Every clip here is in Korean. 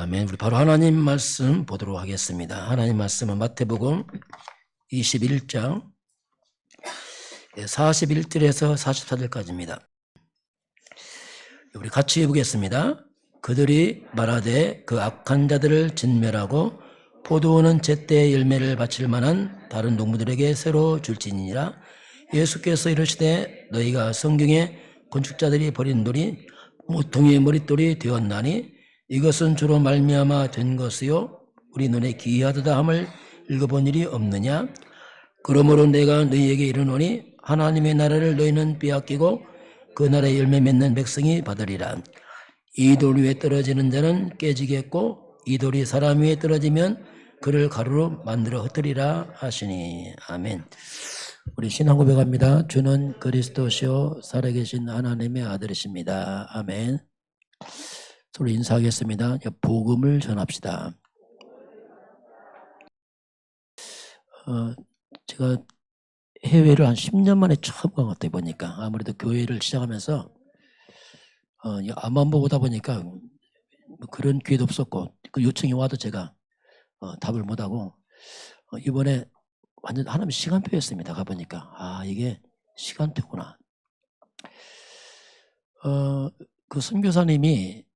아멘. 우리 바로 하나님 말씀 보도록 하겠습니다. 하나님 말씀은 마태복음 21장 41절에서 44절까지입니다. 우리 같이 보겠습니다. 그들이 말하되 그 악한 자들을 진멸하고 포도원은 제때 열매를 바칠 만한 다른 동무들에게 새로 줄지니라. 예수께서 이르시되 너희가 성경에 건축자들이 버린 돌이 모퉁이의 머릿돌이 되었나니 이것은 주로 말미암아 된 것이요 우리 눈에 기이하다 함을 읽어본 일이 없느냐. 그러므로 내가 너희에게 이르노니 하나님의 나라를 너희는 빼앗기고 그 나라의 열매 맺는 백성이 받으리라. 이 돌 위에 떨어지는 자는 깨지겠고 이 돌이 사람 위에 떨어지면 그를 가루로 만들어 흩으리라 하시니. 아멘. 우리 신앙 고백합니다. 주는 그리스도시요 살아계신 하나님의 아들이십니다. 아멘. 서로 인사하겠습니다. 복음을 전합시다. 제가 해외를 한 10년 만에 처음 간 것 같아요. 보니까 아무래도 교회를 시작하면서 앞만 보다 보니까 그런 기회도 없었고 그 요청이 와도 제가 답을 못하고 이번에 완전 하나님 시간표였습니다. 가보니까 이게 시간표구나. 그 선교사님이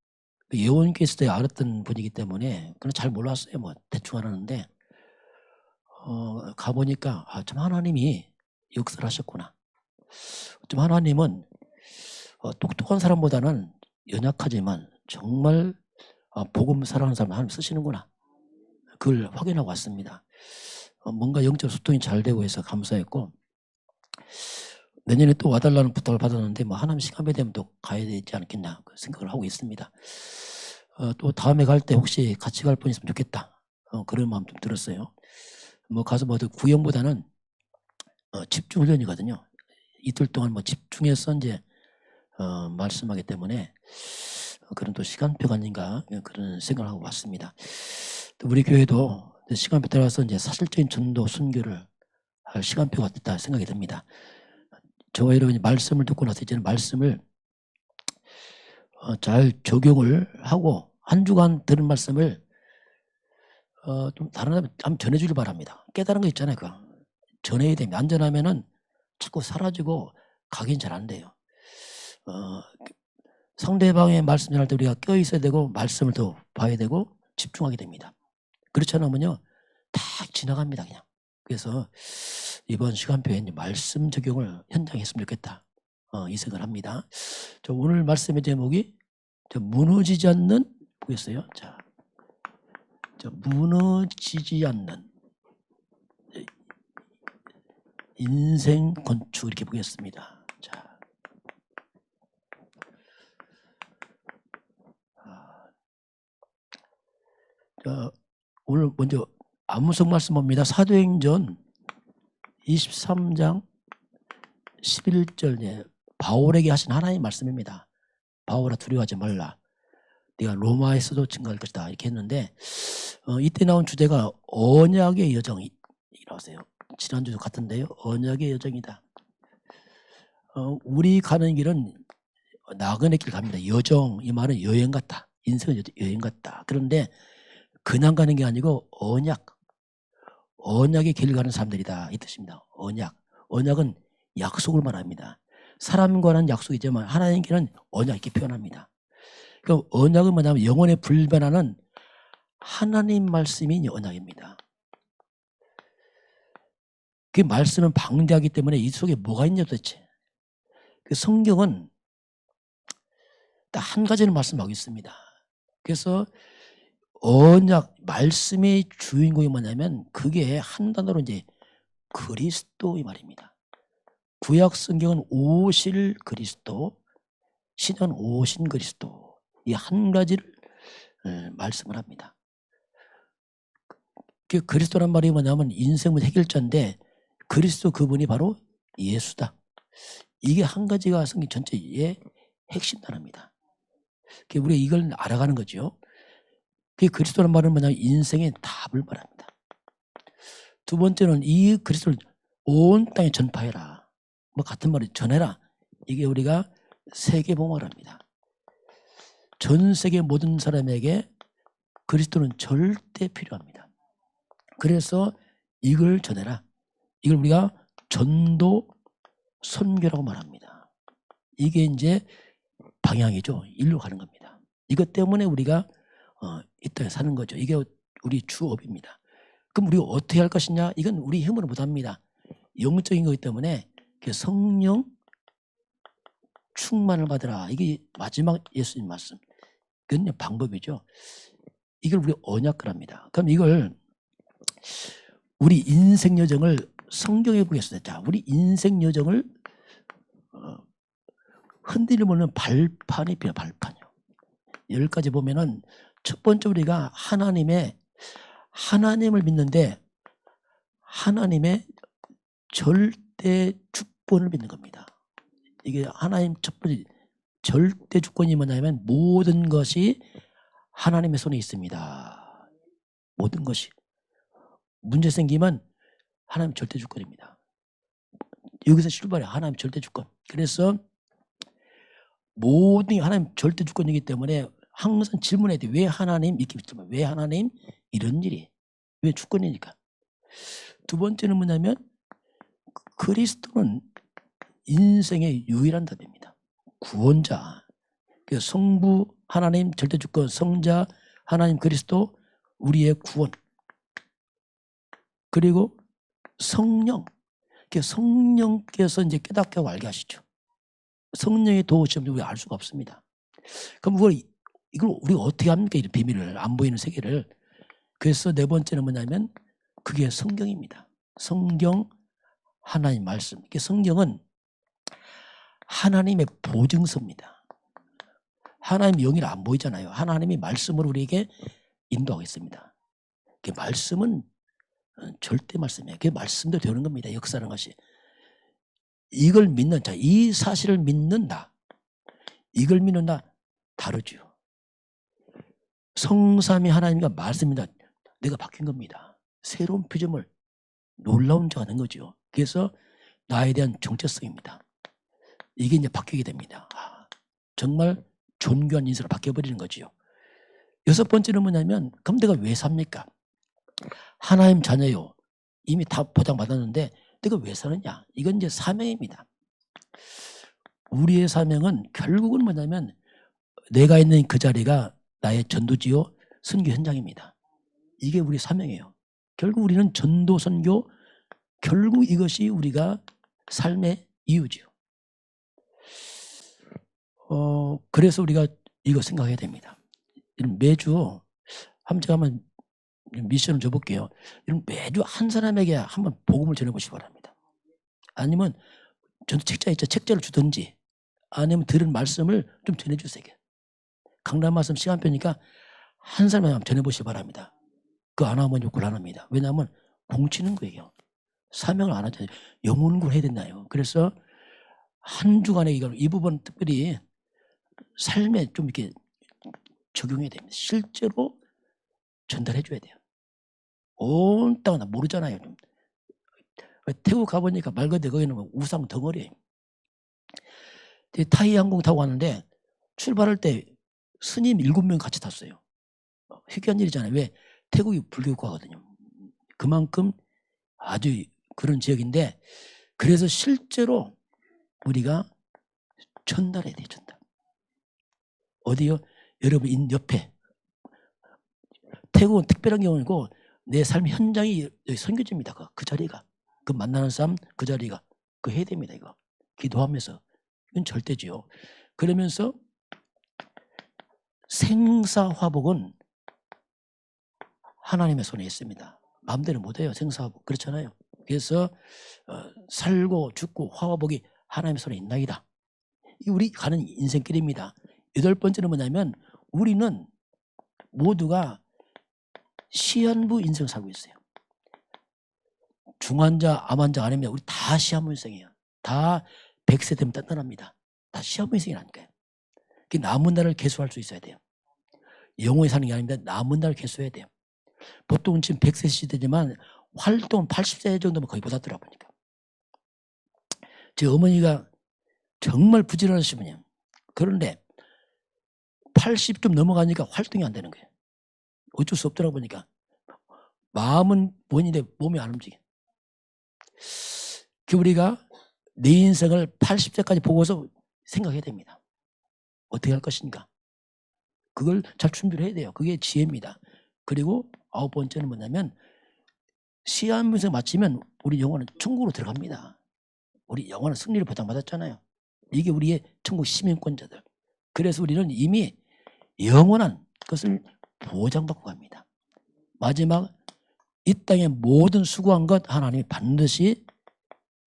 예원 케이스에 알았던 분이기 때문에 그건 잘 몰랐어요. 뭐 대충 알았는데 가보니까 참 하나님이 역사를 하셨구나. 좀 하나님은 똑똑한 사람보다는 연약하지만 정말 복음 사랑하는 사람 하나님 쓰시는구나. 그걸 확인하고 왔습니다. 뭔가 영적 소통이 잘 되고 해서 감사했고 내년에 또 와달라는 부탁을 받았는데 뭐 하나님 시간이 되면 또 가야 되지 않겠냐 그 생각을 하고 있습니다. 또 다음에 갈 때 혹시 같이 갈 분 있으면 좋겠다. 그런 마음 좀 들었어요. 뭐 가서 뭐 구경보다는 집중 훈련이거든요. 이틀 동안 뭐 집중해서 이제 말씀하기 때문에 그런 또 시간표가 아닌가 그런 생각을 하고 왔습니다. 또 우리 교회도 시간표 따라서 이제 사실적인 전도 순교를 할 시간표가 됐다 생각이 듭니다. 저와 여러분이 말씀을 듣고 나서 이제는 말씀을 잘 적용을 하고 한 주간 들은 말씀을 좀 다른 사람한테 한번 전해주길 바랍니다. 깨달은 거 있잖아요. 그거 전해야 됩니다. 안 전하면은 자꾸 사라지고 각인 잘 안 돼요. 상대방의 말씀 전할 때 우리가 껴 있어야 되고 말씀을 더 봐야 되고 집중하게 됩니다. 그렇지 않으면요 탁 지나갑니다 그냥. 그래서 이번 시간표에 말씀 적용을 현장에 했으면 좋겠다 이 생각을 합니다. 오늘 말씀의 제목이 무너지지 않는 보겠어요? 자, 무너지지 않는 인생 건축 이렇게 보겠습니다. 자, 오늘 먼저 암송 말씀 봅니다. 사도행전 23장 11절 바울에게 하신 하나님의 말씀입니다. 바울아 두려워하지 말라. 네가 로마에서도 증거할 것이다. 이렇게 했는데 이때 나온 주제가 언약의 여정이라고 하세요. 지난주도 같은데요. 언약의 여정이다. 우리 가는 길은 나그네 길 갑니다. 여정 이 말은 여행 같다. 인생은 여행 같다. 그런데 그냥 가는 게 아니고 언약의 길 가는 사람들이다 이 뜻입니다. 언약은 약속을 말합니다. 사람과는 약속이지만 하나님께는 언약 이렇게 표현합니다. 그럼 언약은 뭐냐면 영원에 불변하는 하나님 말씀이 언약입니다. 그 말씀은 방대하기 때문에 이 속에 뭐가 있냐 도대체. 그 성경은 딱 한 가지는 말씀하고 있습니다. 그래서 언약 말씀의 주인공이 뭐냐면 그게 한 단어로 이제 그리스도의 말입니다. 구약 성경은 오실 그리스도, 신은 오신 그리스도 이 한 가지를 말씀을 합니다. 그 그리스도란 말이 뭐냐면 인생 해결자인데 그리스도 그분이 바로 예수다. 이게 한 가지가 성경 전체의 핵심 단어입니다. 우리가 이걸 알아가는 거죠. 그 그리스도란 말은 뭐냐면 인생의 답을 말합니다. 두 번째는 이 그리스도를 온 땅에 전파해라. 뭐 같은 말이 전해라. 이게 우리가 세계복음을 합니다. 전 세계 모든 사람에게 그리스도는 절대 필요합니다. 그래서 이걸 전해라. 이걸 우리가 전도 선교라고 말합니다. 이게 이제 방향이죠. 일로 가는 겁니다. 이것 때문에 우리가 이 땅에 사는 거죠. 이게 우리 주업입니다. 그럼 우리가 어떻게 할 것이냐? 이건 우리 힘으로 못합니다. 영적인 거기 때문에 성령 충만을 받으라. 이게 마지막 예수님 말씀. 그건 방법이죠. 이걸 우리 언약을 그럼 이걸 우리 인생 여정을 성경에 보겠습니다. 자, 우리 인생 여정을 흔들리면 발판이 필요해요. 발판이요. 10가지 보면은 첫 번째 우리가 하나님을 믿는데 하나님의 절대 주권을 믿는 겁니다. 이게 하나님 첫 번째 절대 주권이 뭐냐면 모든 것이 하나님의 손에 있습니다. 모든 것이. 문제 생기면 하나님 절대 주권입니다. 여기서 출발해 하나님 절대 주권. 그래서 모든 게 하나님 절대 주권이기 때문에 항상 질문해야 돼. 왜 하나님? 이렇게 묻지만 왜 하나님? 이런 일이. 왜 주권이니까. 두 번째는 뭐냐면 그리스도는 인생의 유일한 답입니다. 구원자. 성부 하나님 절대 주권, 성자 하나님 그리스도 우리의 구원. 그리고 성령. 성령께서 이제 깨닫게 하고 알게 하시죠. 성령의 도우시 없이 우리가 알 수가 없습니다. 그럼 이걸 우리가 어떻게 합니까? 이 비밀을, 안 보이는 세계를. 그래서 네 번째는 뭐냐면 그게 성경입니다. 성경, 하나님 말씀. 성경은 하나님의 보증서입니다. 하나님의 영이라 안 보이잖아요. 하나님이 말씀으로 우리에게 인도하겠습니다. 그 말씀은 절대 말씀이에요. 그 말씀도 되는 겁니다. 역사라는 것이. 이걸 믿는 자, 이 사실을 믿는다. 이걸 믿는다. 다르죠. 성삼위 하나님과 말씀입니다. 내가 바뀐 겁니다. 새로운 피조물, 놀라운 자가 된 거죠. 그래서 나에 대한 정체성입니다. 이게 이제 바뀌게 됩니다. 정말 존귀한 인생으로 바뀌어버리는 거죠. 여섯 번째는 뭐냐면 그럼 내가 왜 삽니까? 하나님 자녀요. 이미 다 보장받았는데 내가 왜 사느냐? 이건 이제 사명입니다. 우리의 사명은 결국은 뭐냐면 내가 있는 그 자리가 나의 전도지요 선교 현장입니다. 이게 우리 사명이에요. 결국 우리는 전도 선교, 결국 이것이 우리가 삶의 이유지요. 그래서 우리가 이거 생각해야 됩니다. 매주 제가 한번 미션을 줘볼게요. 매주 한 사람에게 한번 복음을 전해보시기 바랍니다. 아니면 저도 책자 있죠. 책자를 주든지 아니면 들은 말씀을 좀 전해주세요. 강단 말씀 시간표니까 한 사람에게 한번 전해보시기 바랍니다. 그거 안 하면 곤란합니다. 왜냐하면 공치는 거예요. 사명을 안 하잖아요. 영혼을 해야 된다요. 그래서 한 주간에 이 부분 특별히 삶에 좀 이렇게 적용해야 됩니다. 실제로 전달해 줘야 돼요. 온 땅은 나 모르잖아요. 태국 가보니까 말 그대로 거기는 우상 덩어리예요. 타이 항공 타고 왔는데 출발할 때 스님 7명 같이 탔어요. 희귀한 일이잖아요. 왜? 태국이 불교국가거든요. 그만큼 아주 그런 지역인데 그래서 실제로 우리가 전달해야 돼요. 전달. 어디요? 여러분 옆에. 태국은 특별한 경우이고 내 삶 현장이 선교지입니다. 그 자리가. 그 만나는 사람 그 자리가. 그 해야 됩니다. 이거. 기도하면서. 이건 절대지요. 그러면서 생사화복은 하나님의 손에 있습니다. 마음대로 못해요. 생사화복. 그렇잖아요. 그래서 살고 죽고 화복이 하나님의 손에 있나이다. 이 우리 가는 인생길입니다. 8번째는 뭐냐면 우리는 모두가 시한부 인생을 살고 있어요. 중환자, 암환자 아닙니다. 우리 다 시한부 인생이에요. 다 100세 되면 단단합니다. 다 시한부 인생이라니까요. 남은 날을 계수할 수 있어야 돼요. 영원히 사는 게 아닙니다. 남은 날을 계수해야 돼요. 보통은 지금 100세 시대지만 활동 80세 정도면 거의 보다더라 보니까. 제 어머니가 정말 부지런하신 분이에요. 그런데 80 좀 넘어가니까 활동이 안 되는 거예요. 어쩔 수 없더라고 보니까. 마음은 본인인데 몸이 안 움직여. 우리가 내 인생을 80세까지 보고서 생각해야 됩니다. 어떻게 할 것인가. 그걸 잘 준비를 해야 돼요. 그게 지혜입니다. 그리고 9번째는 뭐냐면 시한문서 마치면 우리 영혼은 천국으로 들어갑니다. 우리 영혼은 승리를 보장받았잖아요. 이게 우리의 천국 시민권자들. 그래서 우리는 이미 영원한 것을 보장받고 갑니다. 마지막 이 땅의 모든 수고한 것 하나님이 반드시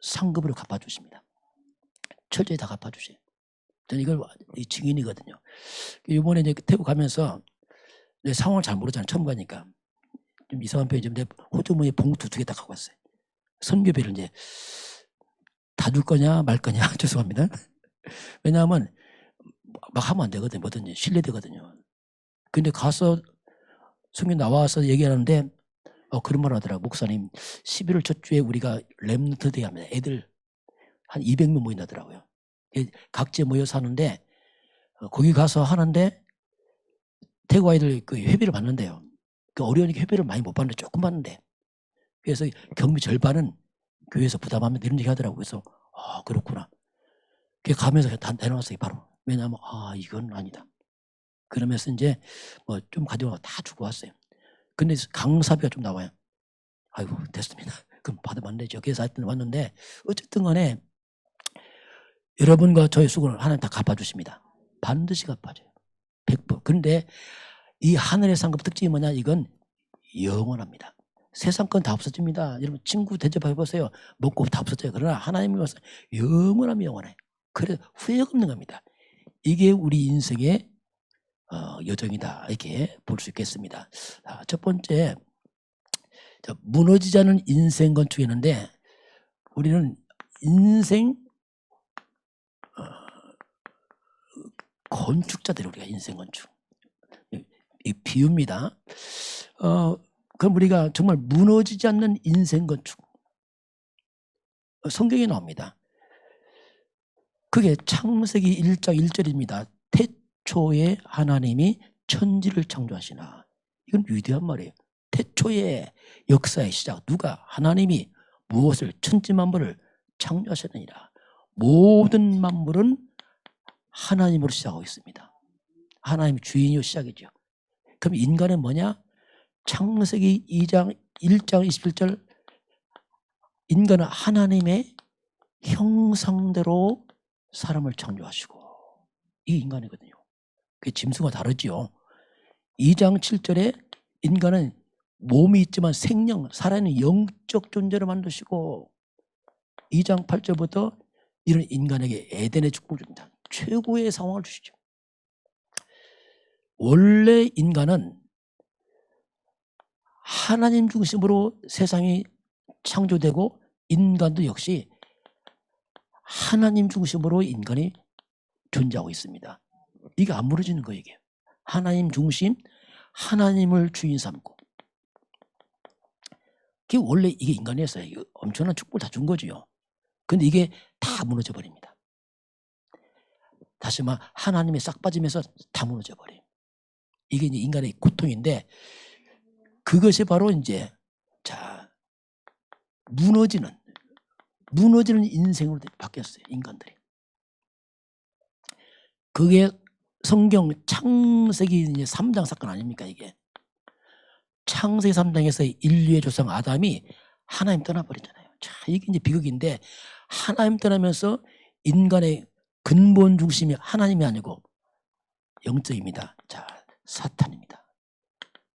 상급으로 갚아주십니다. 철저히 다 갚아주세요. 저는 이걸 증인이거든요. 이번에 이제 태국 가면서 상황을 잘 모르잖아요. 처음 가니까. 좀 이상한 편이 좀 내 호주머니에 봉투 2개 딱 갖고 왔어요. 선교비를 이제 다 줄 거냐 말 거냐 죄송합니다. 왜냐하면 막 하면 안 되거든요. 뭐든지 신뢰되거든요. 근데 가서 성경 나와서 얘기하는데 그런 말 하더라고. 목사님 11월 첫 주에 우리가 렘넌트 데이 합니다. 애들 한 200명 모인다더라고요. 각지에 모여서 하는데 거기 가서 하는데 태국 아이들 그 회비를 받는데요. 그 어려우니까 회비를 많이 못 받는데 조금 받는데 그래서 경비 절반은 교회에서 부담하면 이런 얘기 하더라고요. 그래서 그렇구나. 가면서 다 내려놨어요. 바로. 왜냐하면 이건 아니다. 그러면서 이제 뭐 좀 가져가 다 주고 왔어요. 근데 강사비가 좀 나와요. 아이고 됐습니다. 그럼 받으면 안 되죠. 그래서 하여튼 왔는데 어쨌든 간에 여러분과 저의 수고를 하나님 다 갚아주십니다. 반드시 갚아줘요. 100%. 그런데 이 하늘의 상급 특징이 뭐냐? 이건 영원합니다. 세상 건 다 없어집니다. 여러분 친구 대접해보세요. 먹고 다 없어져요. 그러나 하나님이 와서 영원하면 영원해. 그래서 후회가 없는 겁니다. 이게 우리 인생의 여정이다. 이렇게 볼 수 있겠습니다. 첫 번째 무너지지 않은 인생 건축이 있는데 우리는 인생 건축자들이 우리가 인생 건축. 이 비유입니다. 그럼 우리가 정말 무너지지 않는 인생 건축. 성경에 나옵니다. 그게 창세기 1장 1절입니다. 태초에 하나님이 천지를 창조하시나. 이건 위대한 말이에요. 태초의 역사의 시작. 누가? 하나님이 무엇을? 천지 만물을 창조하셨느니라. 모든 만물은 하나님으로 시작하고 있습니다. 하나님 주인이요 시작이죠. 그럼 인간은 뭐냐? 창세기 2장 1장 21절 인간은 하나님의 형상대로 사람을 창조하시고 이 인간이거든요. 그게 짐승과 다르지요. 2장 7절에 인간은 몸이 있지만 생명, 살아있는 영적 존재를 만드시고 2장 8절부터 이런 인간에게 에덴의 축복을 줍니다. 최고의 상황을 주시죠. 원래 인간은 하나님 중심으로 세상이 창조되고 인간도 역시 하나님 중심으로 인간이 존재하고 있습니다. 이게 안 무너지는 거예요. 이게. 하나님 중심, 하나님을 주인 삼고. 그게 원래 이게 인간이었어요. 엄청난 축복을 다 준 거죠. 근데 이게 다 무너져 버립니다. 다시 말해 하나님의 싹 빠지면서 다 무너져 버려요. 이게 이제 인간의 고통인데 그것이 바로 이제 무너지는 인생으로 바뀌었어요. 인간들이. 그게 성경 창세기 이제 3장 사건 아닙니까 이게. 창세기 3장에서 인류의 조상 아담이 하나님 떠나버리잖아요. 이게 이제 비극인데 하나님 떠나면서 인간의 근본 중심이 하나님이 아니고 영적입니다. 사탄입니다.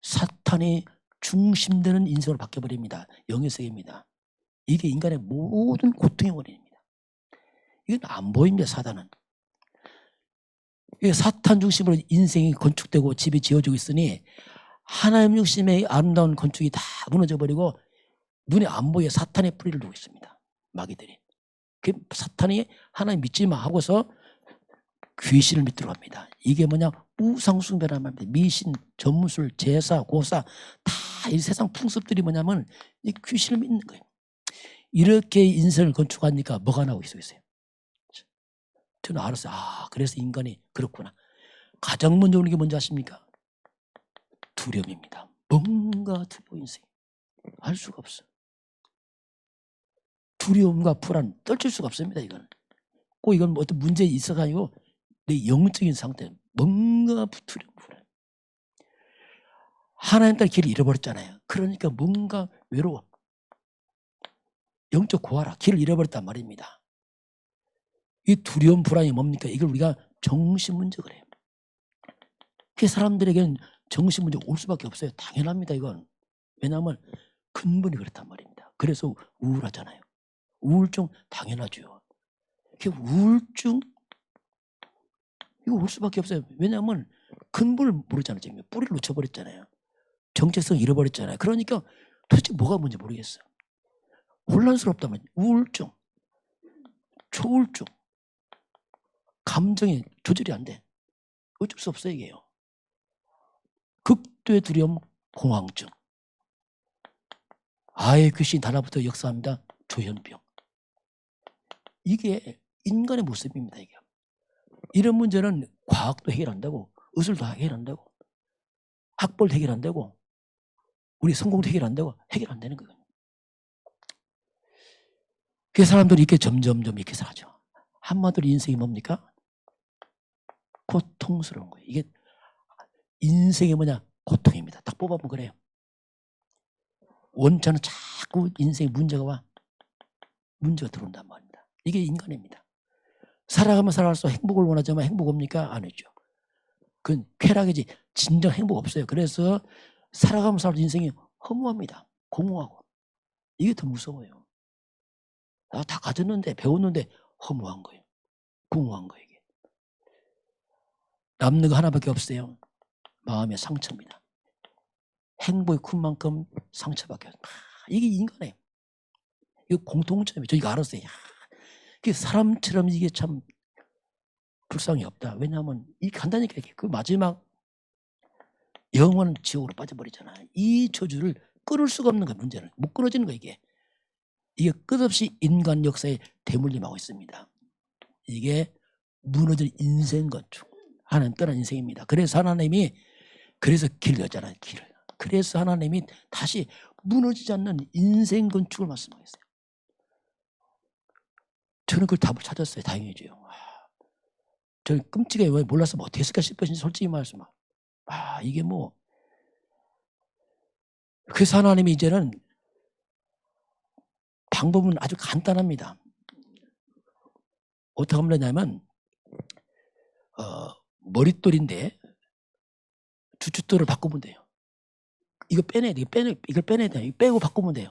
사탄이 중심되는 인생으로 바뀌어버립니다. 영의 세계입니다. 이게 인간의 모든 고통의 원인입니다. 이건 안 보입니다. 사탄은. 사탄 중심으로 인생이 건축되고 집이 지어지고 있으니 하나님 중심의 아름다운 건축이 다 무너져버리고 눈에 안 보여 사탄의 뿌리를 두고 있습니다. 마귀들이. 사탄이 하나님 믿지 마 하고서 귀신을 믿도록 합니다. 이게 뭐냐? 우상숭배란 말입니다. 미신, 전문술, 제사, 고사 다 이 세상 풍습들이 뭐냐면 이 귀신을 믿는 거예요. 이렇게 인생을 건축하니까 뭐가 나오고 있어요? 저는 알았어요. 그래서 인간이 그렇구나. 가장 먼저 오는 게 뭔지 아십니까? 두려움입니다. 뭔가 두려워 인생. 알 수가 없어. 두려움과 불안 떨칠 수가 없습니다. 이건 꼭 이건 뭐 어떤 문제 있어가 아니고 내 영적인 상태. 뭔가 두려움 불안. 하나님 따라 길을 잃어버렸잖아요. 그러니까 뭔가 외로워. 영적 고아라. 길을 잃어버렸단 말입니다. 이 두려움 불안이 뭡니까? 이걸 우리가 정신 문제 그래요. 그 사람들에게는 정신 문제가 올 수밖에 없어요. 당연합니다. 이건. 왜냐하면 근본이 그렇단 말입니다. 그래서 우울하잖아요. 우울증 당연하죠. 우울증 이거 올 수밖에 없어요. 왜냐하면 근본을 모르잖아요. 지금 뿌리를 놓쳐버렸잖아요. 정체성 잃어버렸잖아요. 그러니까 도대체 뭐가 뭔지 모르겠어요. 혼란스럽다면 우울증, 초우울증, 감정이 조절이 안 돼. 어쩔 수 없어요. 이게요. 극도의 두려움, 공황증. 아예 귀신 달라붙어 역사합니다. 조현병. 이게 인간의 모습입니다. 이게. 이런 문제는 과학도 해결한다고, 의술도 해결한다고, 학벌도 해결한다고, 우리 성공도 해결한다고 해결 안 되는 거예요. 그 사람들이 이렇게 점점점 이렇게 살아죠. 한마디로 인생이 뭡니까? 고통스러운 거예요. 이게 인생이 뭐냐? 고통입니다. 딱 뽑아보면 그래요. 원천은 자꾸 인생에 문제가 들어온단 말입니다. 이게 인간입니다. 살아가면 살아갈수록 행복을 원하지만 행복 옵니까? 아니죠. 그건 쾌락이지 진정 행복 없어요. 그래서 살아가면 살아도 인생이 허무합니다. 공허하고. 이게 더 무서워요. 다 가졌는데 배웠는데 허무한 거예요. 공허한 거예요. 이게. 남는 거 하나밖에 없어요. 마음의 상처입니다. 행복이 큰 만큼 상처밖에 없어요. 이게 인간이에요. 이거 공통점이에요. 저희가 알았어요. 이게 사람처럼 이게 참 불쌍히 없다. 왜냐하면 이게 간다니까. 이게 그 마지막 영원한 지옥으로 빠져버리잖아요. 이 저주를 끊을 수가 없는 거예요. 문제는 못 끊어지는 거예요. 이게 끝없이 인간 역사에 대물림하고 있습니다. 이게 무너진 인생 건축. 하나님 떠난 인생입니다. 그래서 하나님이 길을 여잖아요. 길을. 그래서 하나님이 다시 무너지지 않는 인생 건축을 말씀하셨어요. 저는 그걸 답을 찾았어요. 다행이죠. 저는 끔찍해. 왜 몰랐으면 어떻게 했을까 싶어서 솔직히 말씀. 이게 뭐. 그래서 하나님이 이제는 방법은 아주 간단합니다. 어떻게 하면 되냐면 머릿돌인데 주춧돌을 바꾸면 돼요. 이거 빼내야 돼요. 이걸 빼내야 돼요. 이거 빼고 바꾸면 돼요.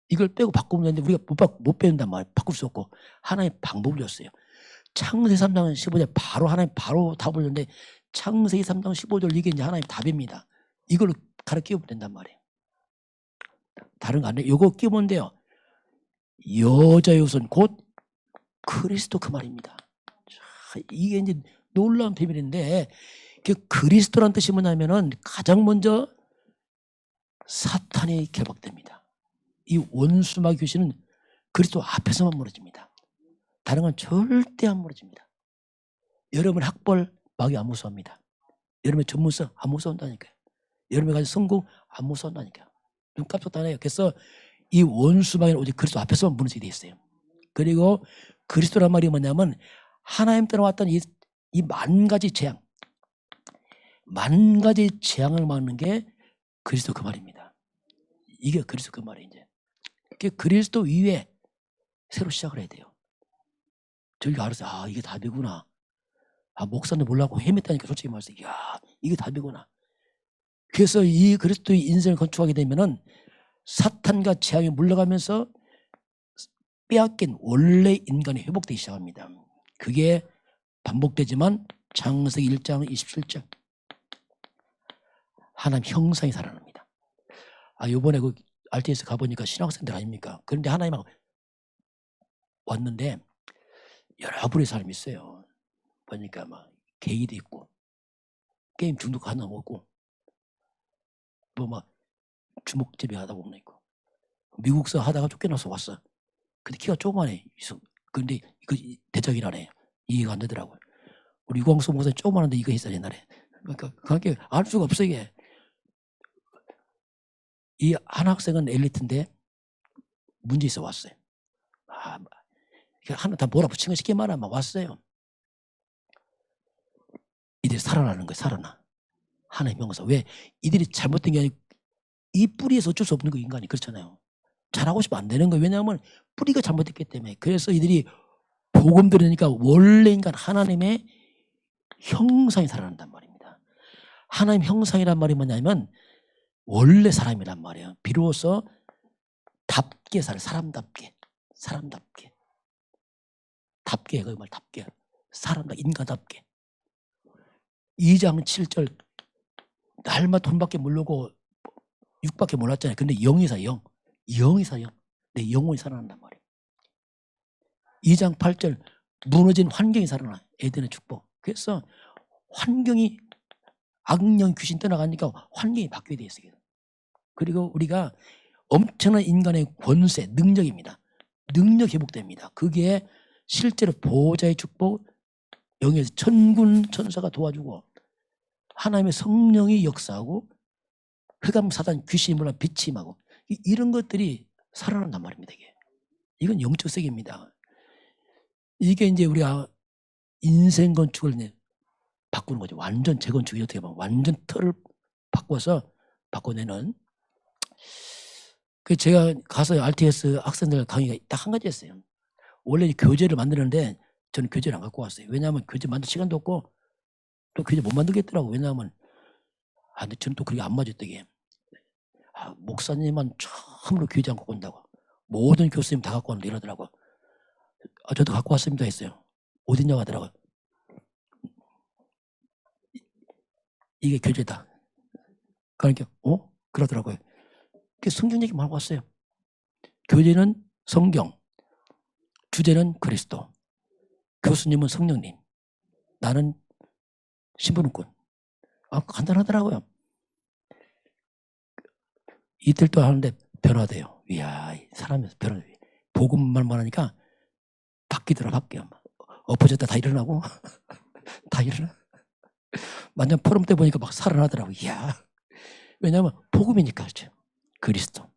이걸 빼고 바꾸면 되는데 우리가 못 빼는단 말이에요. 바꿀 수 없고 하나의 방법을 줬어요. 창세기 3장 15절 바로 하나님 바로 답을 줬는데 창세기 3장 15절 이게 이제 하나님 답입니다. 이걸로 가르쳐 끼우면 된단 말이에요. 다른 거 안 해요. 이거 끼우면 돼요. 여자의 우선 곧 그리스도 그 말입니다. 이게 이제 놀라운 비밀인데 그리스도란 뜻이 뭐냐면은 가장 먼저 사탄이 결박됩니다. 이 원수마귀 귀신은 그리스도 앞에서만 무너집니다. 다른 건 절대 안 무너집니다. 여러분 학벌 마귀 안 무서워합니다. 여러분의 전문성 안 무서워한다니까요. 여러분이 가진 성공 안 무서워한다니까요. 좀 깜짝다네요. 그래서 이 원수마귀는 오직 그리스도 앞에서만 무너지게 돼 있어요. 그리고 그리스도란 말이 뭐냐면 하나님 따라왔던 이 만 가지 재앙, 만 가지 재앙을 막는 게 그리스도 그 말입니다. 이게 그리스도 그 말이에요. 이제 그리스도 위에 새로 시작을 해야 돼요. 저희가 알았어요. 이게 답이구나. 목사님 몰라고 헤맸다니까 솔직히 말해서 이게 답이구나. 그래서 이 그리스도의 인생을 건축하게 되면은 사탄과 재앙에 물러가면서 빼앗긴 원래 인간이 회복되기 시작합니다. 그게 반복되지만 창세기 1장 27절 하나님 형상이 살아납니다. 요번에 그 RTS 가보니까 신학생들 아닙니까? 그런데 하나님하고 왔는데 여러 분의 사람이 있어요. 보니까 막 게이도 있고 게임 중독 하나 먹고 뭐 막 주먹제비 하다 보면 있고 미국서 하다가 쫓겨나서 왔어. 근데 키가 조그만해. 근데 이거 대적이라네. 이해가 안 되더라고요. 우리 유광수 목사님 조그만한데 이거 했어 옛날에. 그러니까 그게 알 수가 없어 이게. 이 한 학생은 엘리트인데 문제 있어 왔어요. 하나 다 몰아붙인 거 쉽게 말하면 왔어요. 이들이 살아나는 거예요. 살아나. 하나의 명사. 왜? 이들이 잘못된 게 아니고 이 뿌리에서 어쩔 수 없는 거 인간이. 그렇잖아요. 잘하고 싶으면 안 되는 거예요. 왜냐하면 뿌리가 잘못됐기 때문에. 그래서 이들이 복음 들으니까 원래 인간 하나님의 형상이 살아난단 말입니다. 하나님 형상이란 말이 뭐냐면 원래 사람이란 말이에요. 비로소 답게 살 사람답게 답게 그 말 답게 사람답게 인간답게 2장 7절 날마다 돈밖에 모르고 육밖에 몰랐잖아요. 근데 영이 사 영. 내 영혼이 살아난단 말이에요. 2장 8절 무너진 환경이 살아나. 에덴의 축복. 그래서 환경이 악령 귀신 떠나가니까 환경이 바뀌게 돼 있어요. 그리고 우리가 엄청난 인간의 권세, 능력입니다. 능력 회복됩니다. 그게 실제로 보호자의 축복, 영에서 천군 천사가 도와주고 하나님의 성령이 역사하고 흑암 사단 귀신이 물론 빛이 임하고 이런 것들이 살아난단 말입니다. 이건 영적 세계입니다. 이게 이제 우리가 인생 건축을 바꾸는 거죠. 완전 재건축이 어떻게 보면 완전 틀을 바꿔내는. 그 제가 가서 RTS 학생들 강의가 딱 한 가지였어요. 원래 교재를 만드는데 저는 교재를 안 갖고 왔어요. 왜냐하면 교재 만들 시간도 없고 또 교재 못 만들겠더라고. 왜냐하면 근데 저는 또 그게 안 맞았대게. 목사님만 처음으로 교재 안 갖고 온다고. 모든 교수님 다 갖고 왔는데 이러더라고. 저도 갖고 왔습니다 했어요. 어딨냐고 하더라고요. 이게 교재다. 그러니까 그러더라고요. 성경 얘기만 하고 왔어요. 교재는 성경, 주제는 그리스도, 교수님은 성령님, 나는 신부름꾼. 간단하더라고요. 이틀 동안 하는데 변화돼요. 이야, 사람에서 변화돼요. 복음만 하니까 바뀌어. 엎어졌다 다 일어나고 다 일어나. 완전 포럼 때 보니까 막 살아나더라고. 이야. 왜냐하면 복음이니까. 그렇죠. 그리스도.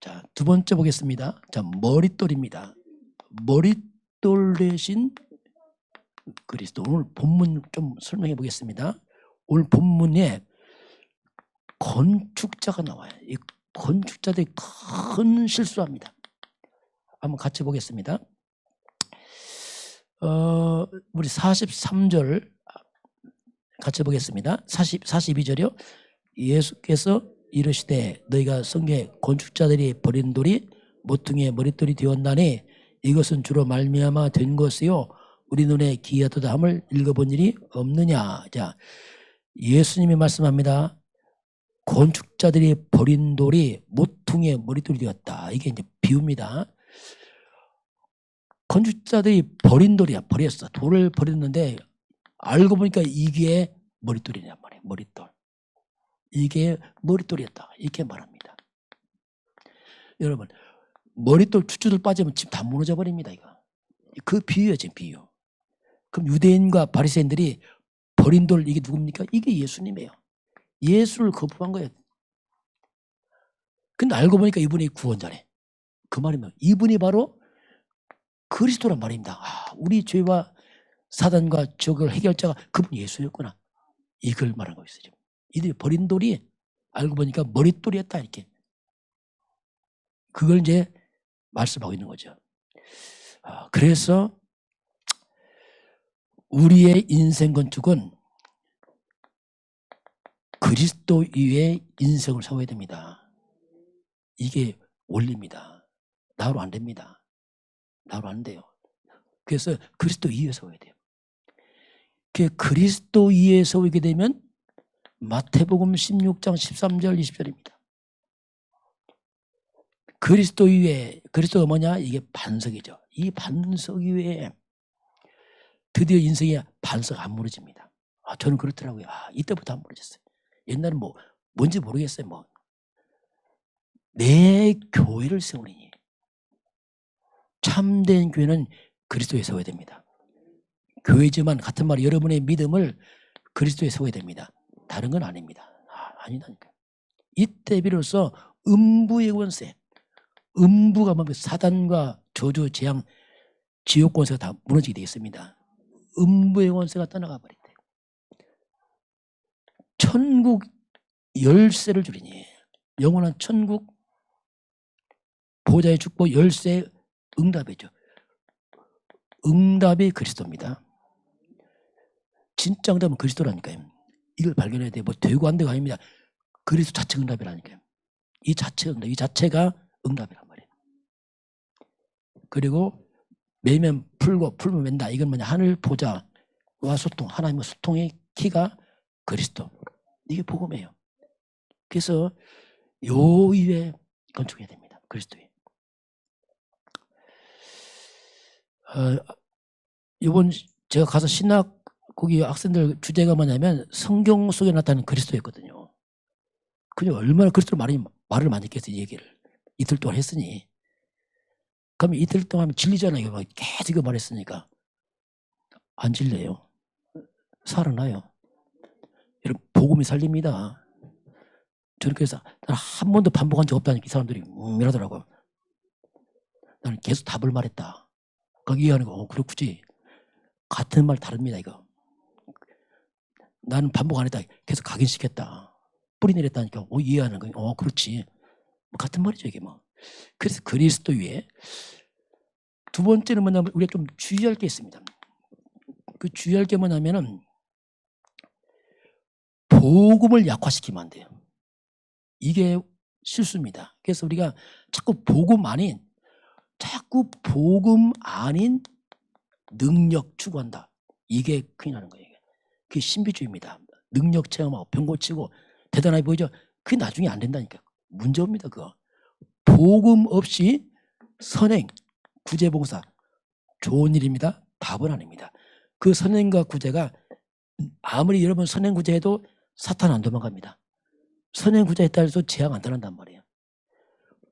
자, 두 번째 보겠습니다. 자, 머릿돌입니다. 머릿돌 대신 그리스도. 오늘 본문 좀 설명해 보겠습니다. 오늘 본문에 건축자가 나와요. 이 건축자들이 큰 실수합니다. 한번 같이 보겠습니다. 우리 43절 같이 보겠습니다. 42절이요. 예수께서 이르시되 너희가 성경에 건축자들이 버린 돌이 모퉁이의 머릿돌이 되었나니 이것은 주로 말미암아 된 것이요 우리 눈에 기이하도다 함을 읽어본 일이 없느냐. 자, 예수님이 말씀합니다. 건축자들이 버린 돌이 모퉁이의 머릿돌이 되었다. 이게 이제 비유입니다. 건축자들이 버린 돌이야. 버렸어. 돌을 버렸는데 알고 보니까 이게 머릿돌이란 말이에요. 머릿돌. 이게 머릿돌이었다. 이렇게 말합니다. 여러분, 머릿돌 추추들 빠지면 집 다 무너져 버립니다. 이거. 그 비유예요. 지금 비유. 그럼 유대인과 바리새인들이 버린 돌 이게 누굽니까? 이게 예수님이에요. 예수를 거부한 거예요. 근데 알고 보니까 이분이 구원자네. 그 말이면 이분이 바로 그리스도란 말입니다. 우리 죄와 사단과 적을 해결자가 그분 예수였구나. 이걸 말하고 있어요. 이들이 버린 돌이 알고 보니까 머릿돌이었다. 이렇게. 그걸 이제 말씀하고 있는 거죠. 그래서 우리의 인생 건축은 그리스도 위에 인생을 세워야 됩니다. 이게 원리입니다. 나로 안 됩니다. 나로 안 돼요. 그래서 그리스도 위에 세워야 돼요. 그리스도 위에 세우게 되면 마태복음 16장 13절 20절입니다. 그리스도 위에, 그리스도가 뭐냐? 이게 반석이죠. 이 반석 위에 드디어 인생의 반석 안 무너집니다. 저는 그렇더라고요. 이때부터 안 무너졌어요. 옛날엔 뭔지 모르겠어요. 내 교회를 세우니 참된 교회는 그리스도에 세워야 됩니다. 교회지만 같은 말 여러분의 믿음을 그리스도에 세워야 됩니다. 다른 건 아닙니다. 아니다니까. 이때 비로소 음부의 권세, 음부가 뭐 사단과 저주, 재앙, 지옥 권세가 다 무너지게 되겠습니다. 음부의 권세가 떠나가 버린대. 천국 열쇠를 주리니, 영원한 천국 보좌의 축복 열쇠 응답이죠. 응답이 그리스도입니다. 진짜 응답은 그리스도라니까요. 이걸 발견해야 돼. 뭐 되고 안 되고 아닙니다. 그리스도 자체 응답이라니까요. 이 자체 응답, 이 자체가 응답이란 말이에요. 그리고 매면 풀고 풀면 맨다. 이건 뭐냐? 하늘 보좌와 소통, 하나님과 소통의 키가 그리스도. 이게 복음이에요. 그래서 요 위에 건축해야 됩니다. 그리스도에. 이번 제가 가서 신학 거기 학생들 주제가 뭐냐면 성경 속에 나타나는 그리스도였거든요. 그냥 얼마나 그리스도를 말을 많이 했겠어요. 얘기를 이틀 동안 했으니. 그러면 이틀 동안 질리잖아요. 계속 이거 말했으니까. 안 질려요. 살아나요. 여러분 복음이 살립니다. 저는 그래서 한 번도 반복한 적 없다니까 이 사람들이 이러더라고요. 나는 계속 답을 말했다. 거기 하는 거 그렇구지. 같은 말 다릅니다 이거. 나는 반복 안 했다. 계속 각인시켰다. 뿌리 내렸다니까 이해하는 거예요. 그렇지. 뭐 같은 말이죠 이게 뭐. 그래서 그리스도 위에. 두 번째는 뭐냐면 우리가 좀 주의할 게 있습니다. 그 주의할 게 뭐냐면은 복음을 약화시키면 안 돼요. 이게 실수입니다. 그래서 우리가 자꾸 복음 아닌 능력 추구한다. 이게 큰일 나는 거예요. 그게 신비주의입니다. 능력 체험하고 병 고치고 대단하게 보이죠? 그게 나중에 안 된다니까. 문제입니다 그거. 복음 없이 선행, 구제, 봉사 좋은 일입니다. 답은 아닙니다. 그 선행과 구제가 아무리 여러분 선행 구제해도 사탄 안 도망갑니다. 선행 구제했다 해서 재앙 안 떠난단 말이에요.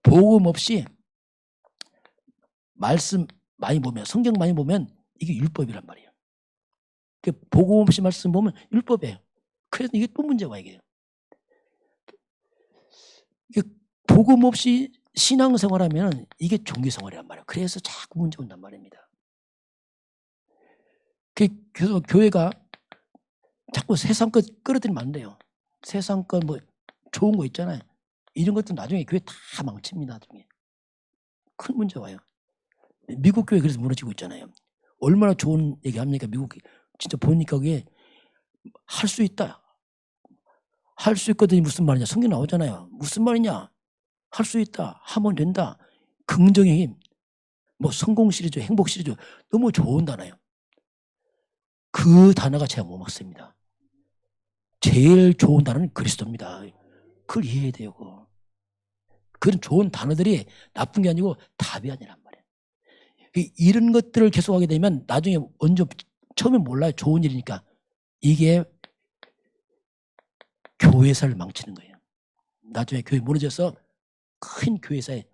복음 없이 말씀 많이 보면 성경 많이 보면 이게 율법이란 말이에요. 복음 없이 말씀 보면 율법이에요. 그래서 이게 또 문제가 이게 복음 없이 신앙생활하면 이게 종교생활이란 말이에요. 그래서 자꾸 문제 온단 말입니다. 그래서 교회가 자꾸 세상 것 끌어들이면 안 돼요. 세상 것 뭐 좋은 거 있잖아요. 이런 것도 나중에 교회 다 망칩니다. 나중에 큰 문제 와요. 미국 교회 그래서 무너지고 있잖아요. 얼마나 좋은 얘기합니까? 미국 진짜 보니까 그게 할 수 있다. 할 수 있거든요. 무슨 말이냐? 성경 나오잖아요. 무슨 말이냐? 할 수 있다. 하면 된다. 긍정의 힘. 뭐 성공 시리즈, 행복 시리즈 너무 좋은 단어예요. 그 단어가 제가 못 먹습니다. 제일 좋은 단어는 그리스도입니다. 그걸 이해해야 돼요. 그런 좋은 단어들이 나쁜 게 아니고 답이 아니란 말이에요. 이런 것들을 계속하게 되면 나중에 먼저 처음에 몰라요. 좋은 일이니까. 이게 교회사를 망치는 거예요. 나중에 교회 무너져서 큰 교회사에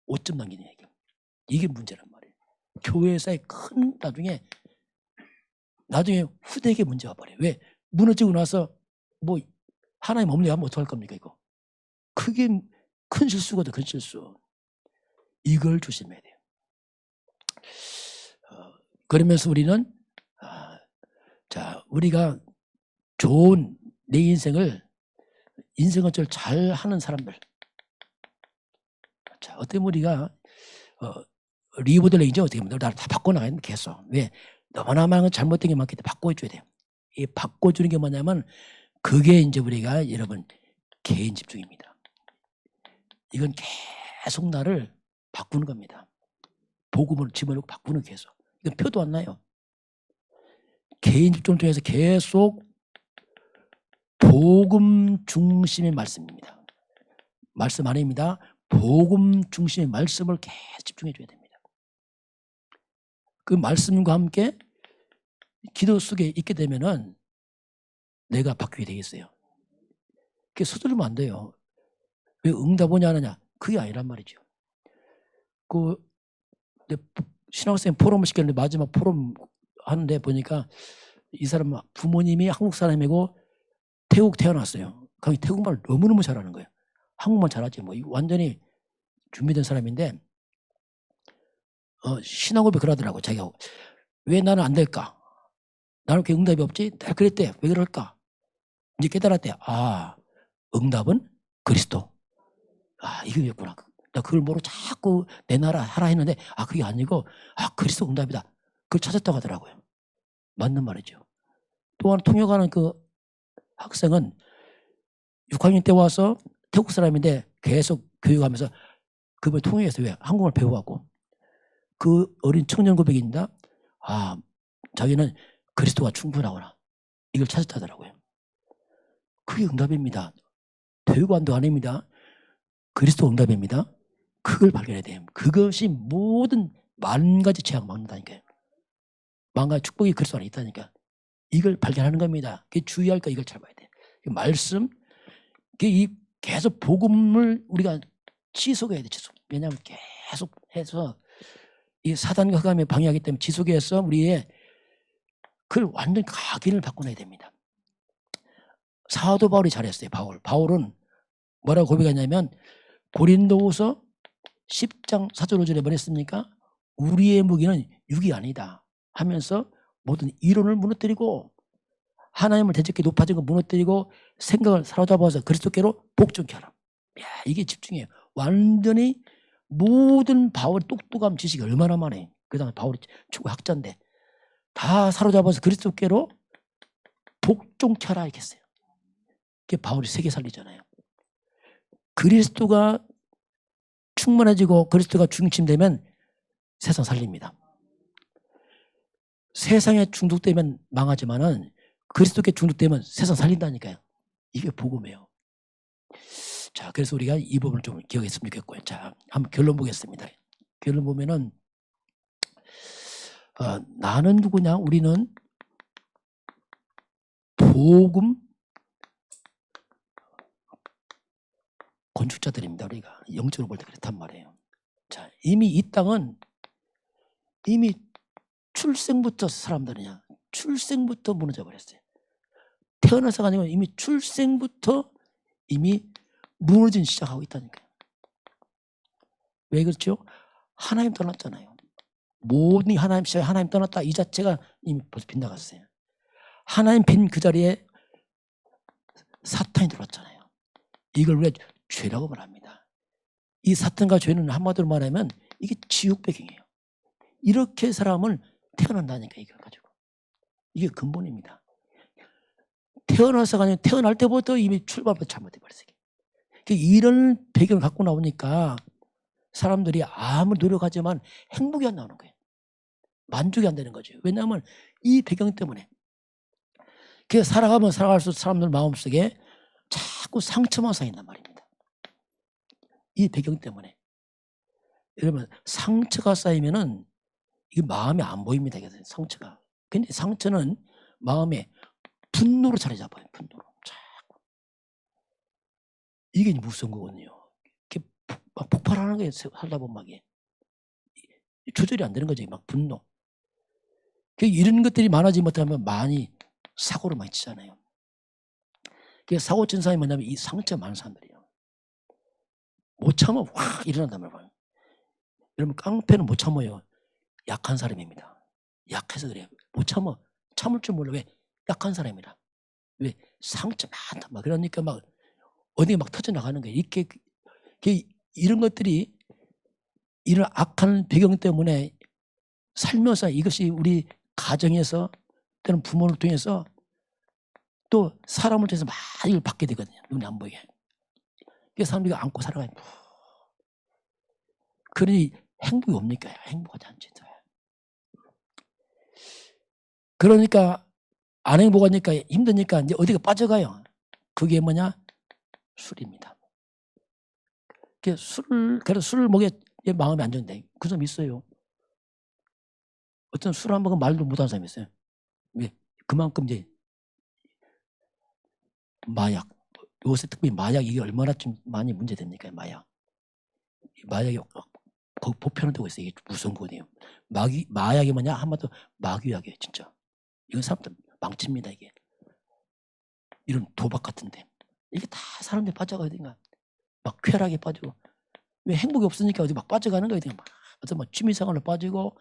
오점 남기는 얘기예요. 이게 문제란 말이에요. 교회사에 큰 나중에 후대에게 문제가 버려요. 왜? 무너지고 나서 뭐 하나님 없네 하면 어떡할 겁니까 이거? 그게 큰 실수거든. 큰 실수. 이걸 조심해야 돼요. 그러면서 우리는 우리가 좋은 내 인생을 잘 하는 사람들. 어떻게 우리가 리모델링이죠. 어떻게 보면 나를 다 바꿔나가야 돼 계속. 왜? 너무나 많은 잘못된 게 많기 때문에 바꿔줘야 돼요. 이 바꿔주는 게 뭐냐면 그게 이제 우리가 여러분 개인 집중입니다. 이건 계속 나를 바꾸는 겁니다. 복음을 집어넣고 바꾸는 계속. 이건 표도 안 나요. 개인 집중 통해서 계속 복음 중심의 말씀입니다. 말씀 아닙니다. 복음 중심의 말씀을 계속 집중해 줘야 됩니다. 그 말씀과 함께 기도 속에 있게 되면은 내가 바뀌게 되겠어요. 그게 서두르면 안 돼요. 왜 응답 오냐 안 하냐? 그게 아니란 말이죠. 신학생 포럼을 시켰는데 마지막 포럼 하는데 보니까 이 사람 부모님이 한국 사람이고 태국 태어났어요. 그냥 태국말을 너무너무 잘하는 거예요. 한국말 잘하지 뭐. 완전히 준비된 사람인데 신앙 고백 그러더라고. 자기가 왜 나는 안 될까? 나는 왜 응답이 없지? 내가 그랬대. 왜 그럴까? 이제 깨달았대. 아, 응답은 그리스도. 아, 이거였구나. 나 그걸 모르고 자꾸 내 나라 하라 했는데 그게 아니고 그리스도 응답이다. 그걸 찾았다고 하더라고요. 맞는 말이죠. 또 하나 통역하는 그 학생은 6학년 때 와서 태국 사람인데 계속 교육하면서 그걸 통역해서 왜 한국말 배워갖고 그 어린 청년 고백입니다. 자기는 그리스도가 충분하구나. 이걸 찾았다더라고요. 그게 응답입니다. 교육안도 아닙니다. 그리스도 응답입니다. 그걸 발견해야 돼요. 그것이 모든 만 가지 재앙 막는다니까요. 만 가지 축복이 그리스도 안에 있다니까. 이걸 발견하는 겁니다. 주의할 거 이걸 잘 봐야 돼요. 말씀, 계속 복음을 우리가 지속해야 돼. 지속. 왜냐하면 계속 해서 이 사단과 흑암에 방해하기 때문에 지속해서 우리의 그걸 완전히 각인을 바꿔내야 됩니다. 사도 바울이 잘했어요. 바울은 뭐라고 고백하냐면 고린도후서 10장 4절 5절에 뭐 했습니까? 우리의 무기는 육이 아니다 하면서 모든 이론을 무너뜨리고 하나님을 대적해 높아진 거 무너뜨리고 생각을 사로잡아서 그리스도께로 복종케 하라. 이게 집중이에요. 완전히 모든 바울의 똑똑함 지식이 얼마나 많아요. 그 다음에 바울이 최고 학자인데 다 사로잡아서 그리스도께로 복종케 하라 했겠어요. 그게 바울이 세계 살리잖아요. 그리스도가 충만해지고 그리스도가 중심되면 세상 살립니다. 세상에 중독되면 망하지만은 그리스도께 중독되면 세상 살린다니까요. 이게 복음이에요. 자, 그래서 우리가 이 부분을 좀 기억했으면 좋겠고요. 자, 한번 결론 보겠습니다. 결론 보면은 나는 누구냐? 우리는 복음 건축자들입니다. 우리가 영적으로 볼 때 그렇단 말이에요. 자, 이미 이 땅은 이미 출생부터 사람들이냐? 출생부터 무너져 버렸어요. 태어나서가 아니고 이미 출생부터 이미 무너진 시작하고 있다니까요. 왜 그렇죠? 하나님 떠났잖아요. 모든 하나님 시작에 하나님 떠났다 이 자체가 이미 벌써 빗나갔어요. 하나님 빈 그 자리에 사탄이 들어왔잖아요. 이걸 우리가 죄라고 말합니다. 이 사탄과 죄는 한마디로 말하면 이게 지옥 배경이에요. 이렇게 사람을 태어난다니까 이걸 가지고. 이게 근본입니다. 태어나서가 아니라 태어날 때부터 이미 출발부터 잘못해 버렸어요. 이런 배경을 갖고 나오니까 사람들이 아무리 노력하지만 행복이 안 나오는 거예요. 만족이 안 되는 거죠. 왜냐하면 이 배경 때문에. 그래서 살아가면 살아갈수록 사람들 마음속에 자꾸 상처만 쌓인단 말입니다. 이 배경 때문에. 여러분 상처가 쌓이면은 이게 마음이 안 보입니다. 상처가. 근데 상처는 마음에 분노로 자리 잡아요. 분노로. 자꾸. 이게 무서운 거거든요. 이렇게 막 폭발하는 거예요. 살다 보면 막 조절이 안 되는 거죠. 막 분노. 이런 것들이 많아지지 못하면 많이 사고를 많이 치잖아요. 사고 친 사람이 뭐냐면 이 상처가 많은 사람들이에요. 못 참아 확 일어난단 말이에요. 여러분 깡패는 못 참아요. 약한 사람입니다. 약해서 그래요. 못 참아. 참을 줄 몰라. 왜? 약한 사람이라. 왜? 상처 많다. 막 그러니까 막 어디에 막 터져나가는 거예요. 이렇게 이런 것들이 이런 악한 배경 때문에 살면서 이것이 우리 가정에서 또는 부모를 통해서 또 사람을 통해서 많이 이걸 받게 되거든요. 눈에 안 보이게. 그래서 사람들이 안고 살아가요. 그러니 행복이 옵니까? 행복하지 않죠. 그러니까 안 행복하니까 힘드니까 이제 어디가 빠져가요. 그게 뭐냐? 술입니다. 그래서 술을 먹에 마음이 안정돼. 그 사람 있어요. 어떤 술 한 먹으면 말도 못하는 사람이 있어요. 왜? 그만큼 이제 마약. 요새 특히 마약 이게 얼마나 좀 많이 문제됩니까? 마약이 보편화되고 있어요. 이게 무서운 거네요. 마약이 뭐냐? 한마디로 마귀약이에요. 진짜. 이건 사람들 망칩니다. 이게. 이런 도박 같은데. 이게 다 사람들이 빠져가거든요. 막 쾌락에 빠지고. 왜 행복이 없으니까 어디 막 빠져가는 거거든요. 막 어떤 뭐 취미생활로 빠지고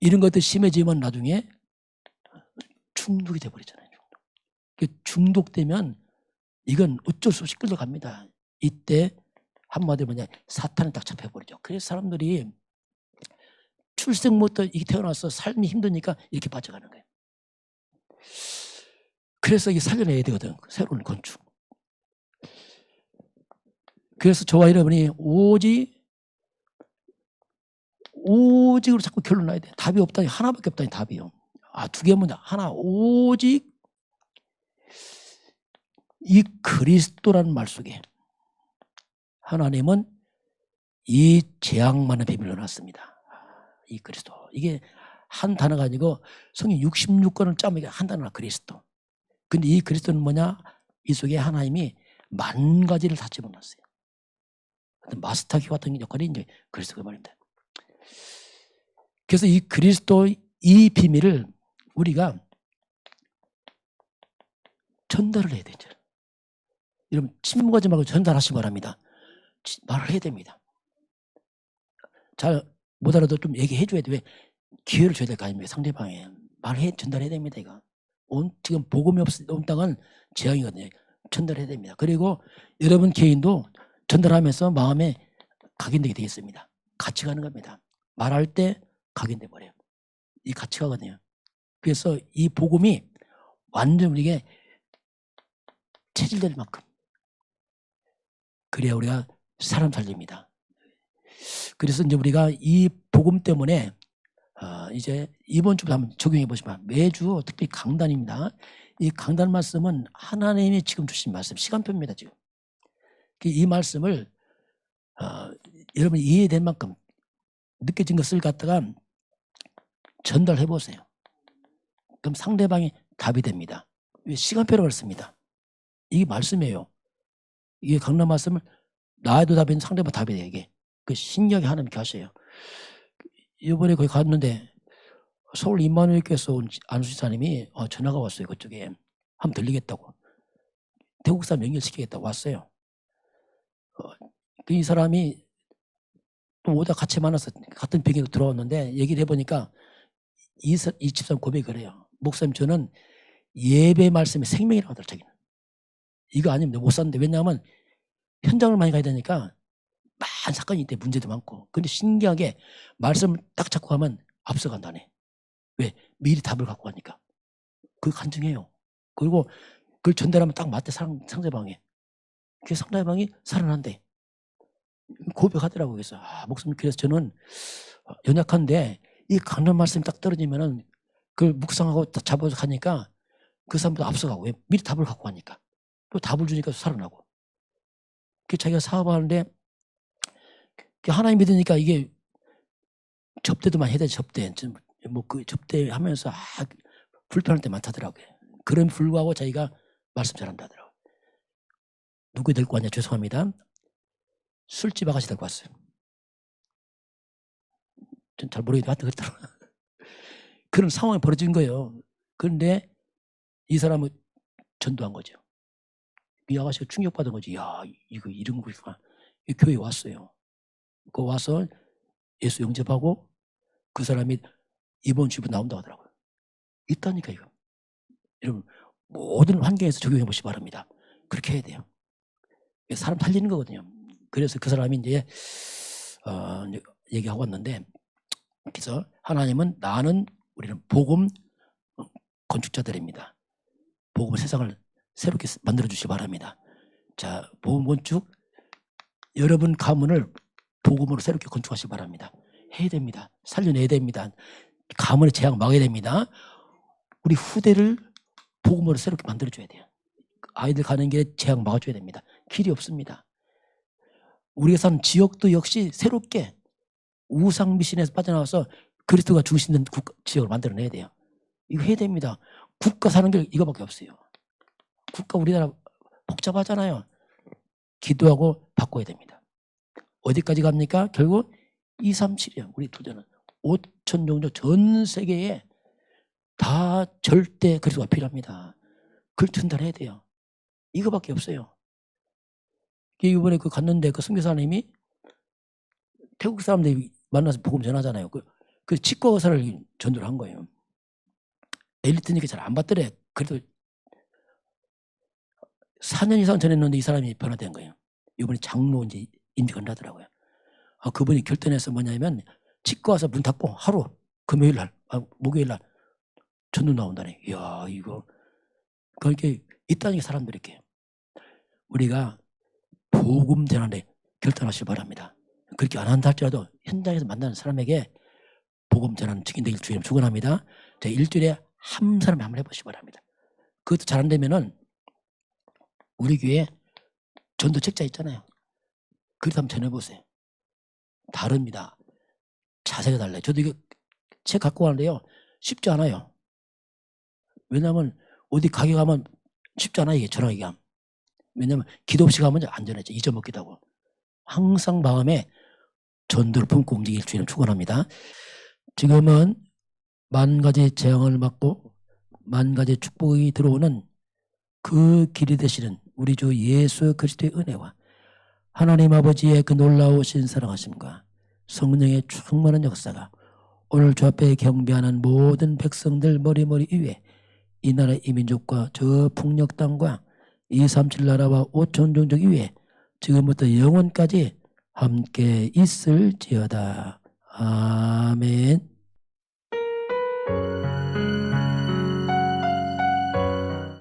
이런 것들 심해지면 나중에 중독이 돼버리잖아요. 중독되면 이건 어쩔 수 없이 끌려갑니다. 이때 한마디로 뭐냐, 사탄에 딱 잡혀버리죠. 그래서 사람들이 출생부터 이게 태어나서 삶이 힘드니까 이렇게 빠져가는 거예요. 그래서 이게 살려내야 되거든, 새로운 건축. 그래서 저와 여러분이 오직으로 자꾸 결론 나야 돼. 답이 없다니, 하나밖에 없다니 답이요. 두 개 문제. 하나, 오직 이 그리스도라는 말 속에 하나님은 이 재앙만의 비밀을 놨습니다. 이 그리스도. 이게 한 단어가 아니고 성경 66권을 짜면 한 단어가 그리스도. 근데 이 그리스도는 뭐냐? 이 속에 하나님이 만 가지를 다 집어넣었어요. 마스터키 같은 역할이 이제 그리스도가 말입니다. 그래서 이 그리스도 이 비밀을 우리가 전달을 해야 되죠. 여러분 침묵하지 말고 전달하시기 바랍니다. 말을 해야 됩니다. 잘 못 알아도 좀 얘기해 줘야 돼. 왜? 기회를 줘야 될 거 아닙니까? 상대방에 전달해야 됩니다. 이거 지금 복음이 없는 땅은 재앙이거든요. 전달해야 됩니다. 그리고 여러분 개인도 전달하면서 마음에 각인되게 되겠습니다. 같이 가는 겁니다. 말할 때 각인돼 버려요. 이 같이 가거든요. 그래서 이 복음이 완전 우리에게 체질될 만큼 그래야 우리가 사람 살립니다. 그래서 이제 우리가 이 복음 때문에 이제 이번 주부터 한번 적용해 보시면 매주 특히 강단입니다. 이 강단 말씀은 하나님이 지금 주신 말씀, 시간표입니다. 지금 이 말씀을 여러분이 이해된 만큼 느껴진 것을 갖다가 전달해 보세요. 그럼 상대방이 답이 됩니다. 왜? 시간표라고 했습니다. 이게 말씀이에요. 이게 강단 말씀을 나에도 답이 있는 상대방 답이 돼요. 이게 그 신기하게 하나님께 하셔요. 이번에 거기 갔는데 서울 임마누엘 교회에서 온 안수사님이 전화가 왔어요. 그쪽에 한번 들리겠다고, 태국 사람 연결시키겠다고 왔어요. 이 사람이 또 오다 같이 만나서 같은 병에 들어왔는데 얘기를 해보니까 이 집사람 고백을 해요. 목사님, 저는 예배 말씀이 생명이라고 하더라. 자기는 이거 아니면 못 사는데, 왜냐하면 현장을 많이 가야 되니까 많은 사건이 있대, 문제도 많고. 근데 신기하게 말씀을 딱 잡고 가면 앞서간다네. 왜? 미리 답을 갖고 가니까. 그거 간증해요. 그리고 그걸 전달하면 딱 맞대, 상대방에. 그 상대방이 살아난대. 고백하더라고요. 그래서 목사님, 그래서 저는 연약한데 이 강단 말씀이 딱 떨어지면은 그걸 묵상하고 잡아서 가니까 그 사람보다 앞서가고. 왜? 미리 답을 갖고 가니까. 또 답을 주니까 살아나고. 그 자기가 사업하는데 하나님 믿으니까 이게 접대도 많이 해야 돼. 접대. 그 접대하면서 불편할 때 많다더라고요. 그런 불구하고 자기가 말씀 잘한다더라고요. 누구 데리고 왔냐? 죄송합니다. 술집 아가씨 데리고 왔어요. 전 잘 모르겠는데 하여튼 그렇더라고요. 그런 상황이 벌어진 거예요. 그런데 이 사람은 전도한 거죠. 이 아가씨가 충격받은 거지. 야, 이거 이런 거구나. 교회에 왔어요. 그 와서 예수 영접하고 그 사람이 이번 주부터 나온다고 하더라고요. 있다니까 이거. 여러분 모든 환경에서 적용해 보시기 바랍니다. 그렇게 해야 돼요. 사람 살리는 거거든요. 그래서 그 사람이 이제 얘기하고 왔는데, 그래서 하나님은 우리는 복음 건축자들입니다. 복음 세상을 새롭게 만들어 주시기 바랍니다. 자, 복음 건축, 여러분 가문을 복음으로 새롭게 건축하시기 바랍니다. 해야 됩니다. 살려내야 됩니다. 가문의 재앙 막아야 됩니다. 우리 후대를 복음으로 새롭게 만들어줘야 돼요. 아이들 가는 길에 재앙 막아줘야 됩니다. 길이 없습니다. 우리가 사는 지역도 역시 새롭게 우상 미신에서 빠져나와서 그리스도가 중심된 지역을 만들어내야 돼요. 이거 해야 됩니다. 국가 사는 길 이거밖에 없어요. 국가 우리나라 복잡하잖아요. 기도하고 바꿔야 됩니다. 어디까지 갑니까? 결국 237이요. 우리 도전은 5천 종족 전 세계에 다 절대 그리스도가 필요합니다. 그걸 전달해야 돼요. 이거밖에 없어요. 이번에 그 갔는데 그 선교사님이 태국 사람들이 만나서 복음 전하잖아요. 그 치과 의사를 전도를 한 거예요. 엘리트니까 잘 안 받더래. 그래도 4년 이상 전했는데 이 사람이 변화된 거예요. 이번에 장로 이제 임직을 하더라고요. 그분이 결단해서 뭐냐면 치과 와서 문 닫고 하루 금요일 날, 목요일 날 전도 나온다네. 이야, 이거 그렇게 있다는 게 사람들이 이렇게 우리가 복음 전하는데 결단하시기 바랍니다. 그렇게 안 한다 할지라도 현장에서 만나는 사람에게 복음 전하는 증인 되길 주님 축원합니다. 일주일에 한 사람이 한번 해보시기 바랍니다. 그것도 잘 안 되면은 우리 교회 전도 책자 있잖아요. 그래도 한번 전해보세요. 다릅니다. 자세가 달라요. 저도 이거 책 갖고 가는데요. 쉽지 않아요. 왜냐하면 어디 가게 가면 쉽지 않아요. 이게 전화기가. 왜냐하면 기도 없이 가면 안 전해져. 잊어먹기도 하고. 항상 마음에 전도를 품고 움직일 주님을 축원합니다. 지금은 만 가지 재앙을 맞고 만 가지 축복이 들어오는 그 길이 되시는 우리 주 예수 그리스도의 은혜와 하나님 아버지의 그 놀라우신 사랑하심과 성령의 충만한 역사가 오늘 주 앞에 경배하는 모든 백성들 머리머리 위에 이 나라 이 민족과 저 북녘 땅과 237 나라와 5천 종족 위에 지금부터 영원까지 함께 있을지어다. 아멘.